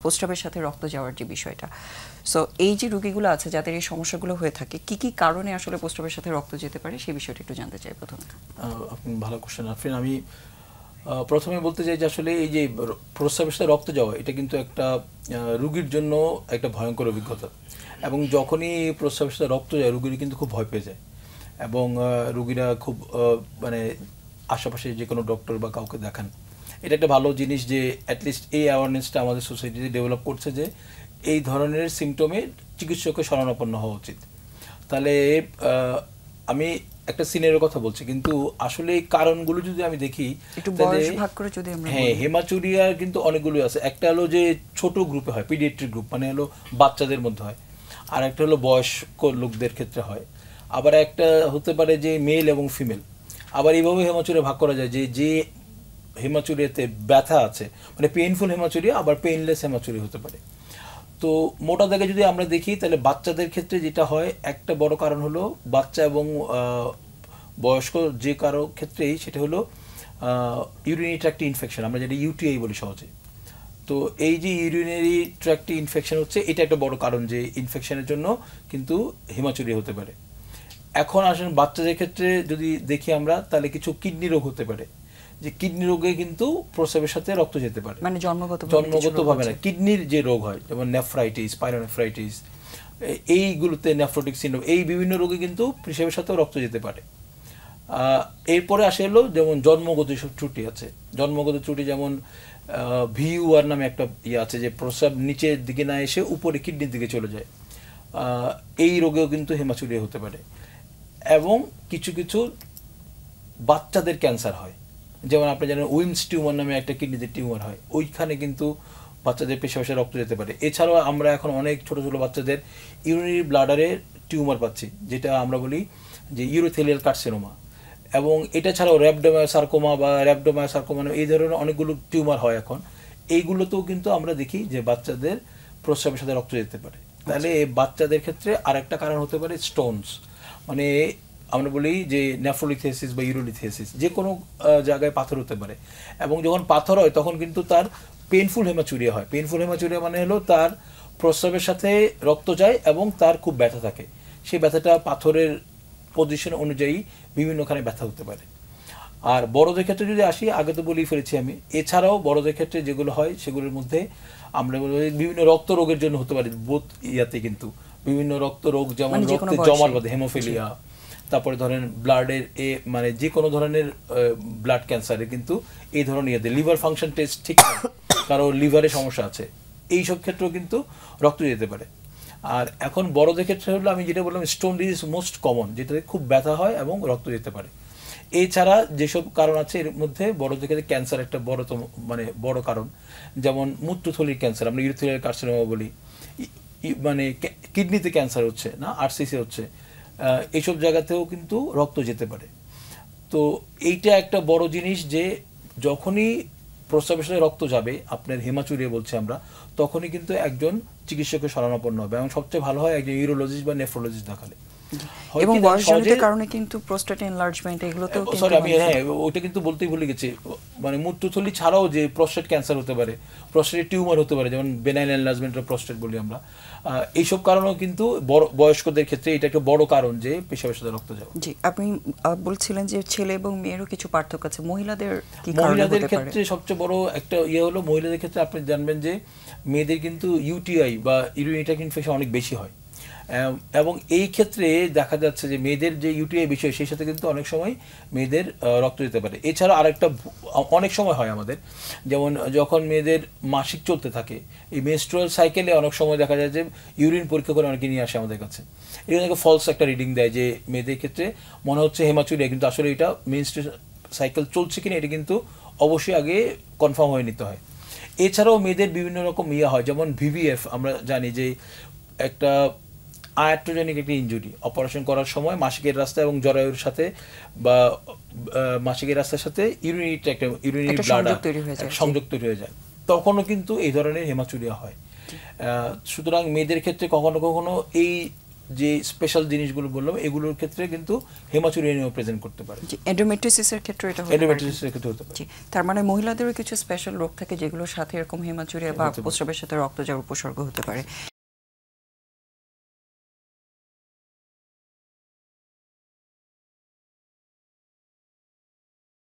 প্রস্রাবের সাথে রক্ত যাওয়ার যে বিষয়টা, সো এই যে রোগীগুলো আছে যাদের এই সমস্যাগুলো হয়ে থাকে, কি কি কারণে আসলে প্রস্রাবের সাথে রক্ত যেতে পারে সেই বিষয়টা একটু জানতে চাই প্রথমে। আপনি ভালো কোশ্চেন আফরিন। আমি প্রথমে বলতে চাই যে আসলে এই যে প্রস্রাবের সাথে রক্ত যাওয়া, এটা কিন্তু একটা রোগীর জন্য একটা ভয়ঙ্কর অভিজ্ঞতা। এবং যখনই প্রস্রাবের সাথে রক্ত যায়, রোগীরা কিন্তু খুব ভয় পেয়ে যায় এবং রোগীরা খুব মানে আশেপাশে যে কোনো ডক্টর বা কাউকে দেখান। এটা একটা ভালো জিনিস যে অ্যাটলিস্ট এই অ্যাওয়ারনেসটা আমাদের সোসাইটিতে ডেভেলপ করছে যে এই ধরনের সিমটমে চিকিৎসকের শরণাপন্ন হওয়া উচিত। তাহলে আমি একটা সিনের কথা বলছি, কিন্তু আসলে এই কারণগুলো যদি আমি দেখি, হ্যাঁ, হেমাচুরিয়ার কিন্তু অনেকগুলো আছে। একটা হলো যে ছোট গ্রুপে হয়, পিডিয়াট্রিক গ্রুপ, মানে হলো বাচ্চাদের মধ্যে হয়। আর একটা হলো বয়স্ক লোকদের ক্ষেত্রে হয়। আবার একটা হতে পারে যে মেল এবং ফিমেল। আবার এইভাবে হেমাচুরিয়া ভাগ করা যায় যে যে হেমাচুরিয়াতে ব্যথা আছে, মানে পেইনফুল হেমাচুরিয়া, আবার পেইনলেস হেমাচুরিয়া হতে পারে। তো মোটা দাগে যদি আমরা দেখি, তাহলে বাচ্চাদের ক্ষেত্রে যেটা হয়, একটা বড় কারণ হলো বাচ্চা এবং বয়স্ক যে কারো ক্ষেত্রেই সেটা হলো ইউরিনারি ট্র্যাক্ট ইনফেকশন, আমরা যেটা ইউটিআই বলি সহজে। তো এই যে ইউরিনারি ট্র্যাক্ট ইনফেকশন হচ্ছে, এটা একটা বড় কারণ যে ইনফেকশনের জন্য কিন্তু হেমাচুরিয়া হতে পারে। এখন আসেন বাচ্চাদের ক্ষেত্রে যদি দেখি আমরা, তাহলে কিছু কিডনি রোগ হতে পারে, যে কিডনি রোগে কিন্তু প্রস্রাবের সাথে রক্ত যেতে পারে, মানে জন্মগতভাবে না, কিডনির যে রোগ হয়, যেমন নেফ্রাইটিস, পাইলোনেফ্রাইটিস, এইগুলোতে নেফ্রোটিক সিন্ড্রোম, এই বিভিন্ন রোগে কিন্তু প্রস্রাবের সাথেও রক্ত যেতে পারে। এরপরে আসে হলো যেমন জন্মগত সব ত্রুটি আছে। জন্মগত ত্রুটি যেমন ভিউআর নামে একটা ইয়ে আছে, যে প্রস্রাব নিচের দিকে না এসে উপরে কিডনির দিকে চলে যায়। এই রোগেও কিন্তু হেমাচুরিয়া হতে পারে। এবং কিছু কিছু বাচ্চাদের ক্যান্সার হয়, যেমন আপনি জানেন উইমস টিউমার নামে একটা কিডনিতে টিউমার হয়, ওইখানে কিন্তু বাচ্চাদের পেশায় রক্ত যেতে পারে। এছাড়াও আমরা এখন অনেক ছোটো ছোটো বাচ্চাদের ইউরিনারি ব্লাডারে টিউমার পাচ্ছি, যেটা আমরা বলি যে ইউরোথেলিয়াল কার্সিনোমা। এবং এটা ছাড়াও র্যাবডোমায়োসার্কোমা বা র্যাবডোমায়োসার্কোমা, এই ধরনের অনেকগুলো টিউমার হয় এখন। এইগুলোতেও কিন্তু আমরা দেখি যে বাচ্চাদের প্রস্রাবের সাথে রক্ত যেতে পারে। তাহলে বাচ্চাদের ক্ষেত্রে আরেকটা কারণ হতে পারে স্টোনস, মানে আমরা বলি যে নেফ্রোলিথিয়াসিস বা ইউরোলিথিয়াসিস, যে কোনো জায়গায় পাথর হতে পারে। এবং যখন পাথর হয় তখন কিন্তু তার পেইনফুল হেমাচুরিয়া হয়। পেইনফুল হেমাচুরিয়া মানে হলো তার প্রস্রাবের সাথে রক্ত যায় এবং তার খুব ব্যথা থাকে। সেই ব্যথাটা পাথরের পজিশন অনুযায়ী বিভিন্নখানে ব্যথা হতে পারে। আর বড়দের ক্ষেত্রে যদি আসি, আগে তো বলেই ফেলেছি আমি, এছাড়াও বড়দের ক্ষেত্রে যেগুলো হয় সেগুলোর মধ্যে আমরা বিভিন্ন রক্ত রোগের জন্য হতে পারে। বোধ ইয়াতে কিন্তু বিভিন্ন রক্ত রোগ, যেমন রক্তে জমাট বাঁধে, হেমোফিলিয়া, তারপরে ধরেন ব্লাডের মানে যে কোনো ধরনের ব্লাড ক্যান্সারে কিন্তু এই ধরনের ইয়েতে লিভার ফাংশন টেস্ট ঠিক কারো লিভারে সমস্যা আছে, এইসব ক্ষেত্রেও কিন্তু রক্ত যেতে পারে। আর এখন বড়দের ক্ষেত্রে হলো আমি যেটা বললাম, স্টোন ডিজিজ মোস্ট কমন, যেটাতে খুব ব্যথা হয় এবং রক্ত যেতে পারে। এছাড়া যেসব কারণ আছে এর মধ্যে বড়দের ক্ষেত্রে ক্যান্সার একটা বড়তম মানে বড় কারণ, যেমন মূত্রথলির ক্যান্সার, আমরা ইউরোথেলিয়াল কার্সিনোমা বলি, মানে কিডনিতে ক্যান্সার হচ্ছে না, আরসিসি হচ্ছে, এইসব জায়গাতেও কিন্তু রক্ত যেতে পারে। তো এইটা একটা বড় জিনিস যে যখনই প্রস্রাবের সাথে রক্ত যাবে, আপনার হেমাচুরিয়া বলছে আমরা, তখনই কিন্তু একজন চিকিৎসকের শরণাপন্ন হবে, এবং সবচেয়ে ভালো হয় একজন ইউরোলজিস্ট বা নেফ্রোলজিস্ট দেখালে। এবং বয়সজনিত কারণে কিন্তু প্রোস্টেট এনলার্জমেন্ট এগুলোতেও কিন্তু, সরি আমি ওটা কিন্তু বলতেই ভুলে গেছি, মানে মূত্রথলি ছাড়াও যে প্রোস্টেট ক্যান্সার হতে পারে, প্রোস্টেট টিউমার হতে পারে, যেমন বেনাইন এনলার্জমেন্ট অফ প্রোস্টেট বলি আমরা, এইসব কারণেও কিন্তু বয়স্কদের ক্ষেত্রে এটা একটা বড় কারণ যে পেশাবের সাথে রক্ত যাওয়া। জি, আপনি বলছিলেন যে ছেলে এবং মেয়েরও কিছু পার্থক্য আছে, মহিলাদের ক্ষেত্রে সবচেয়ে বড় একটা ইয়ে হলো, মহিলাদের ক্ষেত্রে আপনি জানবেন যে মেয়েদের কিন্তু ইউটিআই বা ইউরিনারি ট্র্যাক্ট ইনফেকশন অনেক বেশি হয়। এবং এই ক্ষেত্রে দেখা যাচ্ছে যে মেয়েদের যে ইউটিআই বিষয়, সেই সাথে কিন্তু অনেক সময় মেয়েদের রক্ত যেতে পারে। এছাড়া আরেকটা অনেক সময় হয় আমাদের, যেমন যখন মেয়েদের মাসিক চলতে থাকে, এই মেনস্ট্রুয়াল সাইকেলে অনেক সময় দেখা যায় যে ইউরিন পরীক্ষা করে অনেকে নিয়ে আসে আমাদের কাছে, এটা থেকে ফলস একটা রিডিং দেয় যে মেয়েদের ক্ষেত্রে মনে হচ্ছে হেমাচুরিয়া, কিন্তু আসলে এটা মেনস্ট্রুয়াল সাইকেল চলছে কিনা এটা কিন্তু অবশ্যই আগে কনফার্ম হয়ে নিতে হয়। এছাড়াও মেয়েদের বিভিন্ন রকম ইয়ে হয়, যেমন ভিভিএফ আমরা জানি যে একটা আয়াট্রোজেনিক একটা ইনজুরি, অপারেশন করার সময় মাসিকের রাস্তা এবং জরায়ুর সাথে বা মাসিকের রাস্তার সাথে ইউরিনারি ব্লাড সংযোগ তৈরি হয়ে যায়, তখনও কিন্তু এই ধরনের হেমাচুরিয়া হয়। সুতরাং মেয়েদের ক্ষেত্রে কখনো কখনো এই যে স্পেশাল জিনিসগুলো বললাম এগুলোর ক্ষেত্রে কিন্তু হেমাচুরিয়ানিও প্রেজেন্ট করতে পারে। জি, এন্ডোমেট্রিওসিসের ক্ষেত্রে এটা হতে পারে। এন্ডোমেট্রিওসিসের ক্ষেত্রে হতে পারে। জি, তার মানে মহিলাদেরও কিছু স্পেশাল রোগ থাকে যেগুলোর সাথে এরকম হেমাচুরিয়া বা প্রস্রাবের সাথে রক্ত যাওয়ার উপসর্গ হতে পারে।